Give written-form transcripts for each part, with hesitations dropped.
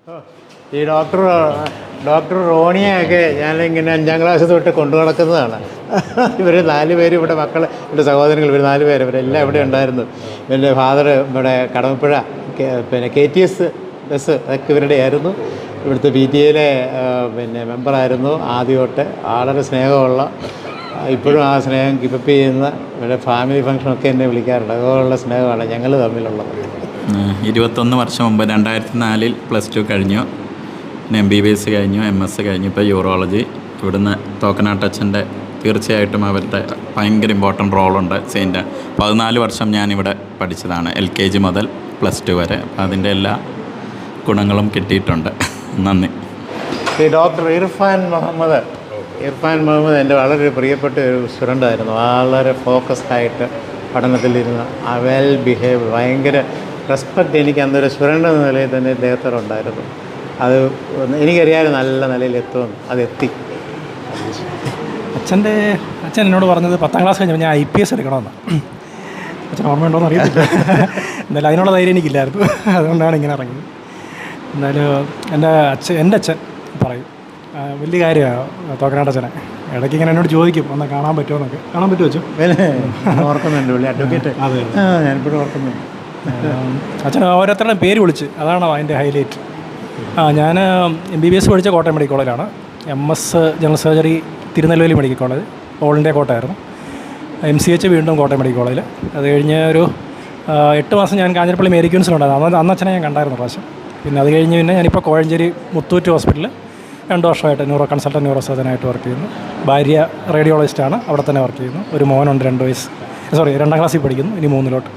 ഈ ഡോക്ടർ റോണിയൊക്കെ ഞാനിങ്ങനെ 5ാം ക്ലാസ് തൊട്ട് കൊണ്ടു നടക്കുന്നതാണ്. ഇവർ 4 പേര് ഇവിടെ മക്കൾ, എൻ്റെ സഹോദരങ്ങൾ, ഇവർ 4 പേര്, ഇവരെല്ലാം ഇവിടെ ഉണ്ടായിരുന്നു. എൻ്റെ ഫാദർ ഇവിടെ കടമപ്പുഴ പിന്നെ KTS ബസ് അതൊക്കെ ഇവരുടെ ആയിരുന്നു. ഇവിടുത്തെ PTA മെമ്പറായിരുന്നു ആദ്യം തൊട്ട്. വളരെ സ്നേഹമുള്ള, ഇപ്പോഴും ആ സ്നേഹം കീപ്പപ്പ് ചെയ്യുന്ന, ഇവരുടെ ഫാമിലി ഫംഗ്ഷനൊക്കെ എന്നെ വിളിക്കാറുണ്ട്. അതുപോലുള്ള സ്നേഹമാണ് ഞങ്ങൾ തമ്മിലുള്ളത്. 21 വർഷം മുമ്പ് 2004 +2 കഴിഞ്ഞു. പിന്നെ MBBS കഴിഞ്ഞു, MS കഴിഞ്ഞു, ഇപ്പോൾ യൂറോളജി. ഇവിടുന്ന് തോക്കനാട്ടച്ഛൻ്റെ തീർച്ചയായിട്ടും അവരുടെ ഭയങ്കര ഇമ്പോർട്ടൻ്റ് റോളുണ്ട്. 14 വർഷം ഞാനിവിടെ പഠിച്ചതാണ്, LKG മുതൽ +2 വരെ. അപ്പോൾ അതിൻ്റെ എല്ലാ ഗുണങ്ങളും കിട്ടിയിട്ടുണ്ട്. നന്ദി. ഈ ഡോക്ടർ ഇർഫാൻ മുഹമ്മദ് എൻ്റെ വളരെ പ്രിയപ്പെട്ട ഒരു സ്റ്റുഡൻ്റായിരുന്നു. വളരെ ഫോക്കസ്ഡായിട്ട് പഠനത്തിലിരുന്ന, വെൽ ബിഹേവ്, ഭയങ്കര റെസ്പെക്റ്റ് എനിക്ക് അന്നൊരു സ്റ്റുഡൻ്റ് എന്ന നിലയിൽ തന്നെ ഇദ്ദേഹത്തോടുണ്ടായിരുന്നു. അത് എനിക്കറിയാതെ നല്ല നിലയിൽ എത്തുമെന്ന്, അതെത്തി. അച്ഛൻ എന്നോട് പറഞ്ഞത് 10ാം ക്ലാസ് കഴിഞ്ഞപ്പോൾ ഞാൻ IPS എടുക്കണമെന്ന്. അച്ഛൻ ഓർമ്മയുണ്ടോയെന്ന് അറിയത്തില്ല. എന്തായാലും അതിനുള്ള ധൈര്യം എനിക്കില്ലായിരുന്നു. അതുകൊണ്ടാണ് ഇങ്ങനെ ഇറങ്ങിയത്. എന്തായാലും എൻ്റെ അച്ഛൻ പറയും, വലിയ കാര്യമാണ് തോക്കനാട്ടച്ഛനെ. ഇടയ്ക്ക് ഇങ്ങനെ എന്നോട് ചോദിക്കും, ഒന്ന് കാണാൻ പറ്റുമോ എന്നൊക്കെ. കാണാൻ പറ്റുമോ അച്ഛൻ? ഓർക്കുന്നുണ്ട്, പുള്ളി അഡ്വക്കേറ്റ്. അതെ, ഞാനിപ്പോഴും ഓർക്കുന്നുണ്ട്. അച്ഛൻ ഓരോരുത്തരുടെയും പേര് വിളിച്ച്, അതാണോ അതിൻ്റെ ഹൈലൈറ്റ്. ഞാൻ MBBS പഠിച്ച കോട്ടയം മെഡിക്കൽ കോളേജിലാണ്. MS general surgery Tirunelveli medical college, all India കോട്ടയായിരുന്നു. MCH വീണ്ടും കോട്ടയം മെഡിക്കൽ കോളേജിൽ. അത് കഴിഞ്ഞ് ഒരു 8 മാസം ഞാൻ കാഞ്ഞിരപ്പള്ളി മേരി ക്യൂൻസിലുണ്ടായിരുന്നു. അന്ന് അച്ഛനെ ഞാൻ കണ്ടായിരുന്നു പ്രാവശ്യം. പിന്നെ അത് കഴിഞ്ഞ് ഞാനിപ്പോൾ കോഴഞ്ചേരി മുത്തൂറ്റ് ഹോസ്പിറ്റലിൽ 2 വർഷമായിട്ട് കൺസൾട്ടൻറ്റ് ന്യൂറോ സർജനായിട്ട് വർക്ക് ചെയ്യുന്നു. ഭാര്യ റേഡിയോളജിസ്റ്റാണ്, അവിടെ തന്നെ വർക്ക് ചെയ്യുന്നു. ഒരു മോനുണ്ട്, 2 വയസ്സ്, 2ാം ക്ലാസ്സിൽ പഠിക്കുന്നു, ഇനി 3-ലോട്ട്.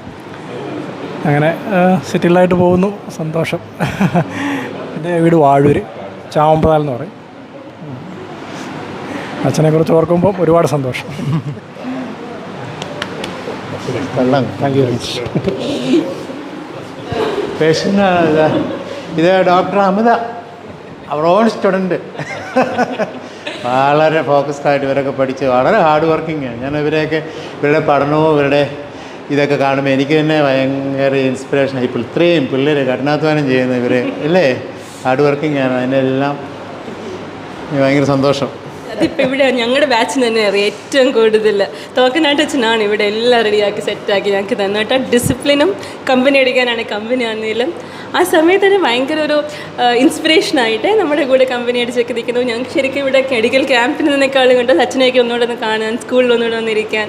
അങ്ങനെ സെറ്റിൽഡായിട്ട് പോകുന്നു, സന്തോഷം. എൻ്റെ വീട് വാഴൂർ, ചാവമ്പതാൽ എന്ന് പറയും. അച്ഛനെക്കുറിച്ച് ഓർക്കുമ്പം ഒരുപാട് സന്തോഷം. Thank you very much. ഇത് ഡോക്ടർ അമിത, അവർ ഓൺ സ്റ്റുഡൻറ്റ്. വളരെ ഫോക്കസ്ഡായിട്ട് ഇവരൊക്കെ പഠിച്ച് വളരെ ഹാർഡ് വർക്കിങ്ങാണ്. ഞാൻ ഇവരുടെ പഠനവും ഇവരുടെ ഇതൊക്കെ കാണുമ്പോൾ എനിക്ക് തന്നെ ഭയങ്കര ഇൻസ്പിറേഷനായി. ഇപ്പോൾ ഇത്രയും പിള്ളേർ കഠിനാധ്വാനം ചെയ്യുന്ന ഇവർ അല്ലേ, ഹാർഡ് വർക്കിങ്ങാണ്. അതിനെല്ലാം ഭയങ്കര സന്തോഷം. അതിപ്പോൾ ഇവിടെ ഞങ്ങളുടെ ബാച്ചിന് തന്നെ അറിയാം, ഏറ്റവും കൂടുതൽ തോക്കനാട്ടച്ഛനാണ് ഇവിടെ എല്ലാം റെഡിയാക്കി സെറ്റാക്കി ഞങ്ങൾക്ക് തന്നെ കേട്ടോ. ഡിസിപ്ലിനും കമ്പനി അടിക്കാനാണ്, കമ്പനി ആണെങ്കിലും ആ സമയത്ത് തന്നെ ഭയങ്കര ഒരു ഇൻസ്പിറേഷനായിട്ട് നമ്മുടെ കൂടെ കമ്പനി അടിച്ചൊക്കെ നിൽക്കുന്നു. ഞങ്ങൾക്ക് ശരിക്കും ഇവിടെ മെഡിക്കൽ ക്യാമ്പിന് നിന്നേക്കാളും കേട്ടോ അച്ഛനെയൊക്കെ ഒന്നുകൂടെ ഒന്ന് കാണാൻ, സ്കൂളിൽ ഒന്നുകൂടെ വന്നിരിക്കാൻ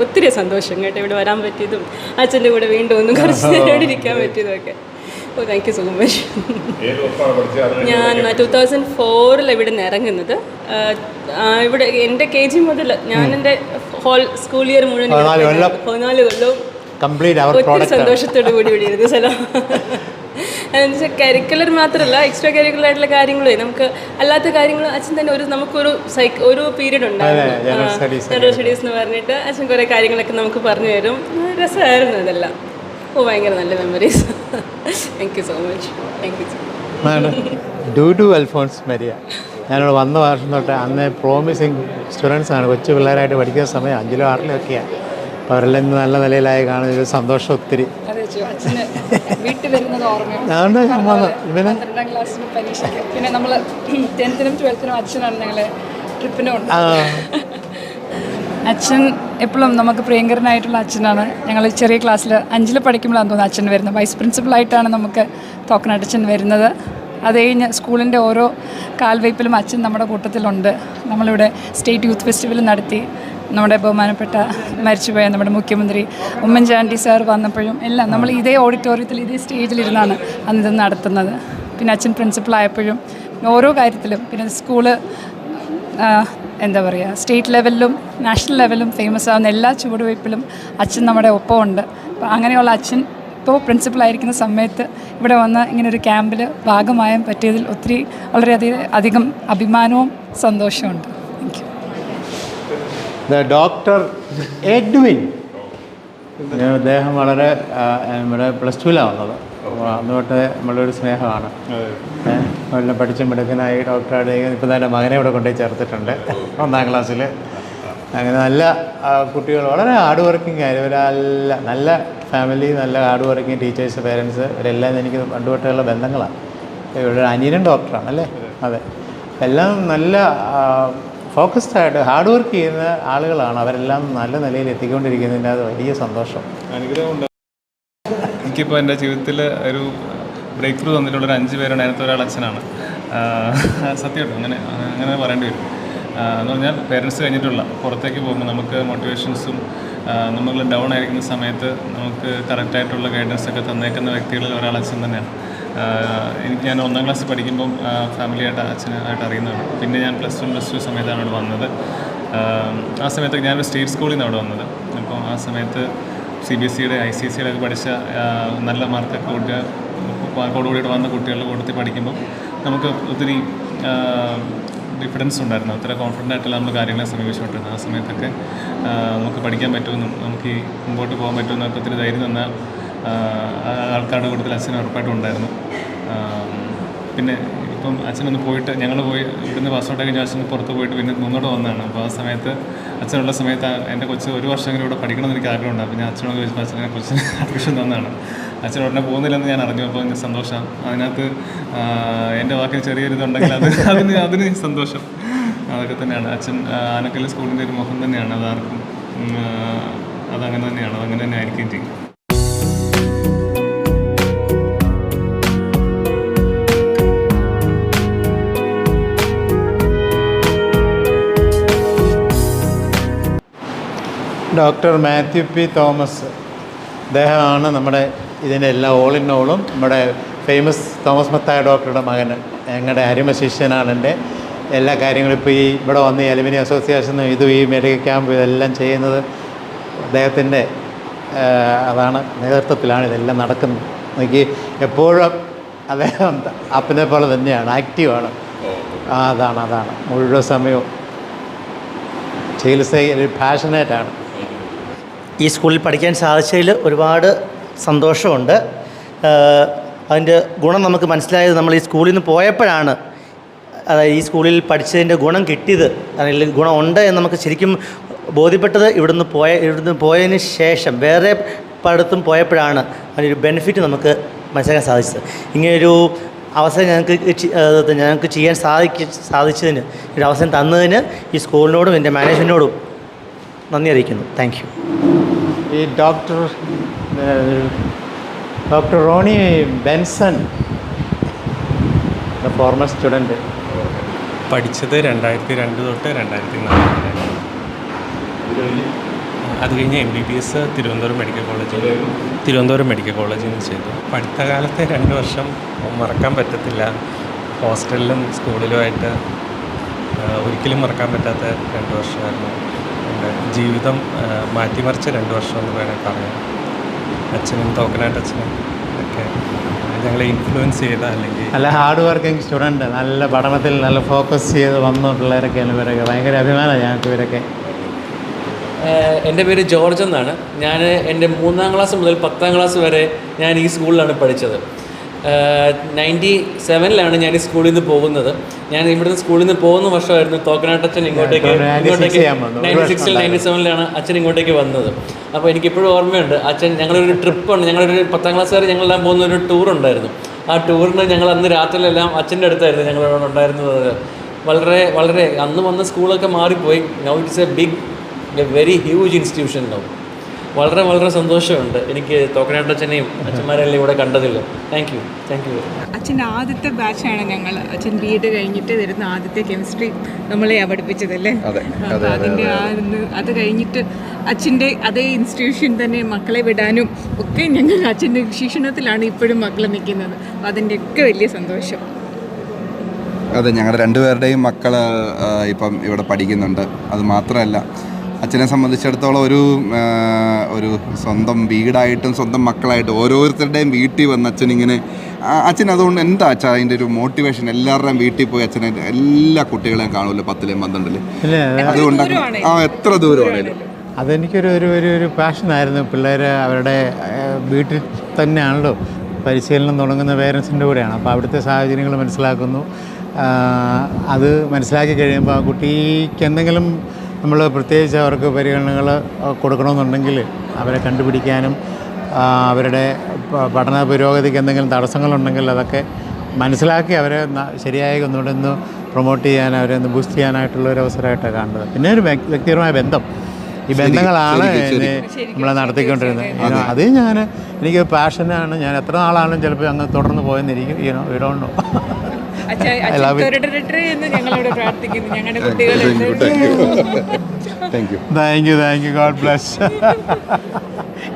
ഒത്തിരി സന്തോഷം കേട്ടോ. ഇവിടെ വരാൻ പറ്റിയതും അച്ഛൻ്റെ കൂടെ വീണ്ടും ഒന്നും കുറച്ച് നേരം ഇരിക്കാൻ പറ്റിയതുമൊക്കെ. Thank you so much. ഞാൻ 2004 ഇവിടെ നിന്ന് ഇറങ്ങുന്നത്. ഇവിടെ എൻ്റെ KG മുതൽ ഞാൻ എൻ്റെ ഹോൾ സ്കൂൾ ഇയർ മുഴുവൻ 14 കൊല്ലവും ഒത്തിരി സന്തോഷത്തോടു കൂടി ഇവിടെ ഇരുന്ന സ്ഥലം. എന്നുവെച്ചാൽ കരിക്കുലർ മാത്രമല്ല, എക്സ്ട്രാ കരിക്കുലർ ആയിട്ടുള്ള കാര്യങ്ങളേ നമുക്ക് അല്ലാത്ത കാര്യങ്ങൾ അച്ഛൻ തന്നെ ഒരു പീരീഡ് ഉണ്ടായിരുന്നു, ജനറൽ സ്റ്റഡീസ് എന്ന് പറഞ്ഞിട്ട് അച്ഛൻ കുറേ കാര്യങ്ങളൊക്കെ നമുക്ക് പറഞ്ഞു തരും. രസമായിരുന്നു അതെല്ലാം. ഭയങ്കര നല്ല memories. Thank you so much. Thank you so much. ഡൂഡു അൽഫോൺസ് മരിയ, ഞാനിവിടെ വന്ന വർഷം തൊട്ട് അന്ന് പ്രോമിസിങ് സ്റ്റുഡൻസാണ്, കൊച്ചു പിള്ളേരായിട്ട് പഠിക്കുന്ന സമയം 5-ലോ 6-ലോ ഒക്കെയാണ്. അപ്പോൾ അവരെല്ലാം ഇന്ന് നല്ല നിലയിലായി കാണുന്ന ഒരു സന്തോഷം ഒത്തിരി. വീട്ടിൽ വരുന്നത് ഓർമ്മയാണ്. ഇവന് 12ാം ക്ലാസ്സിന് പരീക്ഷയ്ക്ക്, പിന്നെ നമ്മൾ 10th-നും 12th-നും അച്ഛനാണ് ഞങ്ങളെ ട്രിപ്പിന് കൊണ്ട്. അച്ഛൻ എപ്പോഴും നമുക്ക് പ്രിയങ്കരനായിട്ടുള്ള അച്ഛനാണ്. ഞങ്ങൾ ചെറിയ ക്ലാസ്സിൽ 5-ൽ പഠിക്കുമ്പോഴാണ് തോന്നുന്നത് അച്ഛൻ വരുന്നത്. വൈസ് പ്രിൻസിപ്പളായിട്ടാണ് നമുക്ക് തോക്കനാട്ടച്ഛൻ വരുന്നത്. അത് കഴിഞ്ഞ് സ്കൂളിൻ്റെ ഓരോ കാൽവയ്പ്പിലും അച്ഛൻ നമ്മുടെ കൂട്ടത്തിലുണ്ട്. നമ്മളിവിടെ സ്റ്റേറ്റ് യൂത്ത് ഫെസ്റ്റിവൽ നടത്തി. നമ്മുടെ ബഹുമാനപ്പെട്ട മരിച്ചുപോയ നമ്മുടെ മുഖ്യമന്ത്രി ഉമ്മൻചാണ്ടി സാർ വന്നപ്പോഴും എല്ലാം നമ്മൾ ഇതേ ഓഡിറ്റോറിയത്തിൽ ഇതേ സ്റ്റേജിലിരുന്നാണ് അന്നിത് നടത്തുന്നത്. പിന്നെ അച്ഛൻ പ്രിൻസിപ്പളായപ്പോഴും ഓരോ കാര്യത്തിലും, പിന്നെ സ്കൂള് എന്താ പറയുക, സ്റ്റേറ്റ് ലെവലിലും നാഷണൽ ലെവലിലും ഫേമസ് ആവുന്ന എല്ലാ ചുവടുവയ്പ്പിലും അച്ഛൻ നമ്മുടെ ഒപ്പമുണ്ട്. അപ്പോൾ അങ്ങനെയുള്ള അച്ഛൻ ഇപ്പോൾ പ്രിൻസിപ്പളായിരിക്കുന്ന സമയത്ത് ഇവിടെ വന്ന് ഇങ്ങനൊരു ക്യാമ്പിൽ ഭാഗമായാൻ പറ്റിയതിൽ വളരെയധികം അഭിമാനവും സന്തോഷമുണ്ട്. Thank you. ഡോക്ടർ എഡ്വിൻ, അദ്ദേഹം വളരെ നമ്മുടെ +2-ലാണ് വന്നത്. അന്നുതൊട്ട് നമ്മളൊരു സ്നേഹമാണ്. എല്ലാം പഠിച്ചും മിടുക്കനായി ഡോക്ടറായിട്ട് ഇപ്പോൾ തന്നെ മകനെ ഇവിടെ കൊണ്ടുപോയി ചേർത്തിട്ടുണ്ട് 1ാം ക്ലാസ്സിൽ. അങ്ങനെ നല്ല കുട്ടികൾ, വളരെ ഹാർഡ് വർക്കിംഗ് ആയിരുന്നു ഇവരെല്ലാം. നല്ല ഫാമിലി, നല്ല ഹാർഡ് വർക്കിംഗ് ടീച്ചേഴ്സ്, പേരൻസ്, ഇവരെല്ലാം എനിക്ക് പണ്ടുതൊട്ടുള്ള ബന്ധങ്ങളാണ്. ഇവിടെ അനിയനും ഡോക്ടറാണ് അല്ലേ? അതെ. എല്ലാം നല്ല ഫോക്കസ്ഡായിട്ട് ഹാർഡ് വർക്ക് ചെയ്യുന്ന ആളുകളാണ്. അവരെല്ലാം നല്ല നിലയിൽ എത്തിക്കൊണ്ടിരിക്കുന്നതിൻ്റെ അത് വലിയ സന്തോഷം. എനിക്കിപ്പോൾ എൻ്റെ ജീവിതത്തിൽ ഒരു ബ്രേക്ക് ത്രൂ തന്നിട്ടുള്ളൊരു 5 പേരാണ്. അതിനകത്ത് ഒരാൾ അച്ഛനാണ്. സത്യമായിട്ടും അങ്ങനെ പറയേണ്ടി വരും. എന്ന് പറഞ്ഞാൽ പേരൻസ് കഴിഞ്ഞിട്ടുള്ള പുറത്തേക്ക് പോകുമ്പോൾ നമുക്ക് മോട്ടിവേഷൻസും നമ്മൾ ഡൗൺ ആയിരിക്കുന്ന സമയത്ത് നമുക്ക് കറക്റ്റായിട്ടുള്ള ഗൈഡൻസൊക്കെ തന്നേക്കുന്ന വ്യക്തികളിൽ ഒരാൾ അച്ഛൻ തന്നെയാണ്. ഞാൻ 1ാം ക്ലാസ്സിൽ പഠിക്കുമ്പം ഫാമിലിയായിട്ട് അച്ഛനായിട്ട് അറിയുന്നതാണ്. പിന്നെ ഞാൻ +1 +2 സമയത്താണ് അവിടെ വന്നത്. ആ സമയത്തൊക്കെ ഞാനൊരു സ്റ്റേറ്റ് സ്കൂളിൽ നിന്ന് അവിടെ വന്നത്. അപ്പോൾ ആ സമയത്ത് CBSEയുടെ ICSEയുടെ ഒക്കെ പഠിച്ച നല്ല മാർക്കൊക്കെ കൂടിയിട്ട് വന്ന കുട്ടികളുടെ കൂട്ടത്തിൽ പഠിക്കുമ്പം നമുക്ക് ഒത്തിരി ഡിഫറൻസ് ഉണ്ടായിരുന്നു. അത്ര കോൺഫിഡൻ്റ് ആയിട്ടല്ല നമ്മൾ കാര്യങ്ങളെ സമീപിച്ചുകൊണ്ടിരുന്നത്. ആ സമയത്തൊക്കെ നമുക്ക് പഠിക്കാൻ പറ്റുമെന്നും നമുക്ക് ഈ മുമ്പോട്ട് പോകാൻ പറ്റുമെന്നൊക്കെ ഒത്തിരി ധൈര്യം തന്ന ആൾക്കാരുടെ കൂട്ടത്തിൽ അച്ഛൻ ഉറപ്പായിട്ടും ഉണ്ടായിരുന്നു. പിന്നെ ഇപ്പം അച്ഛനൊന്ന് പോയിട്ട് ഞങ്ങൾ ഇവിടുന്ന് പാസ്ഔട്ട് കഴിഞ്ഞ അച്ഛൻ പുറത്ത് പോയിട്ട് പിന്നെ മുന്നോട്ട് വന്നതാണ്. അപ്പോൾ ആ സമയത്ത് അച്ഛനുള്ള സമയത്ത് എൻ്റെ കൊച്ച് 1 വർഷമെങ്കിലും ഇവിടെ പഠിക്കണമെന്ന് എനിക്ക് ആഗ്രഹമുണ്ട്. അപ്പോൾ ഞാൻ അച്ഛനോട് ചോദിച്ചപ്പോൾ അച്ഛനെ കൊച്ചിന് അഡ്മിഷൻ തന്നതാണ്. അച്ഛൻ ഉടനെ പോകുന്നില്ലെന്ന് ഞാൻ അറിഞ്ഞു. അപ്പോൾ എനിക്ക് സന്തോഷം. അതിനകത്ത് എൻ്റെ വാക്കിൽ ചെറിയൊരിതുണ്ടെങ്കിൽ അതിന് സന്തോഷം. അതൊക്കെ തന്നെയാണ്. അച്ഛൻ ആനക്കല്ല് സ്കൂളിൻ്റെ ഒരു മുഖം തന്നെയാണ്. അതാർക്കും അതങ്ങനെ തന്നെയാണ്. അതങ്ങനെ തന്നെ ആയിരിക്കും ചെയ്യും. ഡോക്ടർ മാത്യു പി തോമസ്, അദ്ദേഹമാണ് നമ്മുടെ ഇതിൻ്റെ എല്ലാ ഓൾ ഇൻ ഓളും. നമ്മുടെ ഫേമസ് തോമസ് മത്തായ ഡോക്ടറുടെ മകൻ, ഞങ്ങളുടെ അരിമ ശിഷ്യനാണ്. എൻ്റെ എല്ലാ കാര്യങ്ങളും ഇപ്പോൾ ഈ ഇവിടെ വന്ന് ഈ അലുമിനി അസോസിയേഷനും ഈ മെഡിക്കൽ ക്യാമ്പ് ഇതെല്ലാം ചെയ്യുന്നത് അദ്ദേഹത്തിൻ്റെ അതാണ് നേതൃത്വത്തിലാണ് ഇതെല്ലാം നടക്കുന്നത്. എനിക്ക് എപ്പോഴും അദ്ദേഹം അപ്പനെ പോലെ തന്നെയാണ്, ആക്റ്റീവാണ്. അതാണ് മുഴുവൻ സമയവും ചികിത്സയിൽ പാഷനേറ്റാണ്. ഈ സ്കൂളിൽ പഠിക്കാൻ സാധിച്ചതിൽ ഒരുപാട് സന്തോഷമുണ്ട്. അതിൻ്റെ ഗുണം നമുക്ക് മനസ്സിലായത് നമ്മൾ ഈ സ്കൂളിൽ നിന്ന് പോയപ്പോഴാണ്. അതായത് ഈ സ്കൂളിൽ പഠിച്ചതിൻ്റെ ഗുണം കിട്ടിയത്, അല്ലെങ്കിൽ ഗുണമുണ്ട് എന്ന് നമുക്ക് ശരിക്കും ബോധ്യപ്പെട്ടത് ഇവിടുന്ന് പോയതിന് ശേഷം വേറെ പലയിടത്തും പോയപ്പോഴാണ് അതിനൊരു ബെനിഫിറ്റ് നമുക്ക് മനസ്സിലാക്കാൻ സാധിച്ചത്. ഇങ്ങനെയൊരു അവസരം ഞങ്ങൾക്ക് ചെയ്യാൻ സാധിച്ചതിന്, ഒരു അവസരം തന്നതിന് ഈ സ്കൂളിനോടും എൻ്റെ മാനേജ്മെൻറ്റിനോടും നന്ദി അറിയിക്കുന്നു. Thank you. ഈ doctor Roni Benson, former student, പഠിച്ചത് 2002 തൊട്ട് 2004 വരെ. അത് കഴിഞ്ഞ് MBBS തിരുവനന്തപുരം മെഡിക്കൽ കോളേജിൽ നിന്ന് ചെയ്തു. പഠിത്തകാലത്തെ 2 വർഷം മറക്കാൻ പറ്റത്തില്ല. ഹോസ്റ്റലിലും സ്കൂളിലുമായിട്ട് ഒരിക്കലും മറക്കാൻ പറ്റാത്ത 2 വർഷമായിരുന്നു. എൻ്റെ ജീവിതം മാറ്റിമറിച്ച 2 വർഷം എന്ന് വേണമെങ്കിൽ പറയാം. അച്ഛനും തോക്കനാട്ടച്ഛനും ഒക്കെ ഞങ്ങളെ ഇൻഫ്ലുവൻസ് ചെയ്ത, അല്ലെങ്കിൽ നല്ല ഹാർഡ് വർക്കിംഗ് സ്റ്റുഡൻറ്റ്, നല്ല പഠനത്തിൽ നല്ല ഫോക്കസ് ചെയ്ത് വന്ന പിള്ളേരൊക്കെയാണ് ഇവരൊക്കെ. ഭയങ്കര അഭിമാനമാണ് ഞങ്ങൾക്ക് ഇവരൊക്കെ. എൻ്റെ പേര് ജോർജ് എന്നാണ്. ഞാൻ എൻ്റെ 3ാം ക്ലാസ് മുതൽ 10ാം ക്ലാസ് വരെ ഞാൻ ഈ സ്കൂളിലാണ് പഠിച്ചത്. 97-ലാണ് ഞാൻ ഈ സ്കൂളിൽ നിന്ന് പോകുന്നത്. ഞാൻ ഇവിടുന്ന് സ്കൂളിൽ നിന്ന് പോകുന്ന വർഷമായിരുന്നു തോക്കനാട്ടച്ഛൻ ഇങ്ങോട്ടേക്ക് 96-ൽ 97-ലാണ് അച്ഛൻ ഇങ്ങോട്ടേക്ക് വന്നത്. അപ്പോൾ എനിക്കിപ്പോഴും ഓർമ്മയുണ്ട്. അച്ഛൻ ഞങ്ങളൊരു ട്രിപ്പുണ്ട്, ഞങ്ങളൊരു 10ാം ക്ലാസ് വരെ ഞങ്ങളെല്ലാം പോകുന്ന ഒരു ടൂറുണ്ടായിരുന്നു. ആ ടൂറിന് ഞങ്ങൾ അന്ന് രാത്രിയിലെല്ലാം അച്ഛൻ്റെ അടുത്തായിരുന്നു ഞങ്ങളവിടെ ഉണ്ടായിരുന്നത്. വളരെ അന്ന് വന്ന സ്കൂളൊക്കെ മാറിപ്പോയി. Now it's A very huge institution now. വളരെ സന്തോഷമുണ്ട് എനിക്ക് തോക്കനാട്ടച്ഛനെയും അച്ഛന്മാരെല്ലാം ഇവിടെ കണ്ടതില്ല. Thank you. അച്ഛൻ്റെ ആദ്യത്തെ ബാച്ചാണ് ഞങ്ങൾ. അച്ഛൻ BEd കഴിഞ്ഞിട്ട് വരുന്ന ആദ്യത്തെ കെമിസ്ട്രി നമ്മളെ പഠിപ്പിച്ചതല്ലേ. അതിൻ്റെ അത് കഴിഞ്ഞിട്ട് അച്ഛൻ്റെ അതേ ഇൻസ്റ്റിറ്റ്യൂഷൻ തന്നെ മക്കളെ വിടാനും ഒക്കെ ഞങ്ങൾ അച്ഛൻ്റെ ശിക്ഷണത്തിലാണ് ഇപ്പോഴും മക്കൾ നിൽക്കുന്നത്. അപ്പോൾ അതിൻ്റെയൊക്കെ വലിയ സന്തോഷം. അതെ, ഞങ്ങളുടെ 2 പേരുടെയും മക്കൾ ഇപ്പം ഇവിടെ പഠിക്കുന്നുണ്ട്. അത് മാത്രമല്ല, അച്ഛനെ സംബന്ധിച്ചിടത്തോളം ഒരു സ്വന്തം വീടായിട്ടും സ്വന്തം മക്കളായിട്ടും ഓരോരുത്തരുടെയും വീട്ടിൽ വന്ന് അച്ഛൻ അതുകൊണ്ട് എന്താ അച്ഛാ അതിൻ്റെ ഒരു മോട്ടിവേഷൻ? എല്ലാവരുടെയും വീട്ടിൽ പോയി അച്ഛനെ എല്ലാ കുട്ടികളെയും കാണുമല്ലോ 10ലെയും 12ലെയും. അതുകൊണ്ട് എത്ര ദൂരമാണേലും അതെനിക്കൊരു പാഷനായിരുന്നു. പിള്ളേർ അവരുടെ വീട്ടിൽ തന്നെയാണല്ലോ പരിശീലനം തുടങ്ങുന്ന പേരൻസിൻ്റെ കൂടെയാണ്. അപ്പോൾ അവിടുത്തെ സാഹചര്യങ്ങൾ മനസ്സിലാക്കുന്നു. അത് മനസ്സിലാക്കി കഴിയുമ്പോൾ ആ കുട്ടിക്ക് എന്തെങ്കിലും നമ്മൾ പ്രത്യേകിച്ച് അവർക്ക് പരിഗണനകൾ കൊടുക്കണമെന്നുണ്ടെങ്കിൽ അവരെ കണ്ടുപിടിക്കാനും അവരുടെ പഠന പുരോഗതിക്ക് എന്തെങ്കിലും തടസ്സങ്ങളുണ്ടെങ്കിൽ അതൊക്കെ മനസ്സിലാക്കി അവരെ ശരിയായി ഒന്നുകൂടെ ഒന്ന് പ്രൊമോട്ട് ചെയ്യാൻ, അവരെ ഒന്ന് ബൂസ്റ്റ് ചെയ്യാനായിട്ടുള്ള ഒരു അവസരമായിട്ടാണ് കാണുന്നത്. പിന്നെ ഒരു വ്യക്തിപരമായ ബന്ധം, ഈ ബന്ധങ്ങളാണ് നമ്മളെ നടത്തിക്കൊണ്ടിരുന്നത്. അത് എനിക്ക് പാഷനാണ്. ഞാൻ എത്ര നാളാണെങ്കിലും ചിലപ്പോൾ അങ്ങ് തുടർന്ന് പോയെന്നിരിക്കും. You don't know. ഞങ്ങളോട് പ്രാർത്ഥിക്കുന്നു, ഞങ്ങളുടെ കുട്ടികളുണ്ട്. Thank you. Thank you. God bless.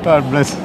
God bless.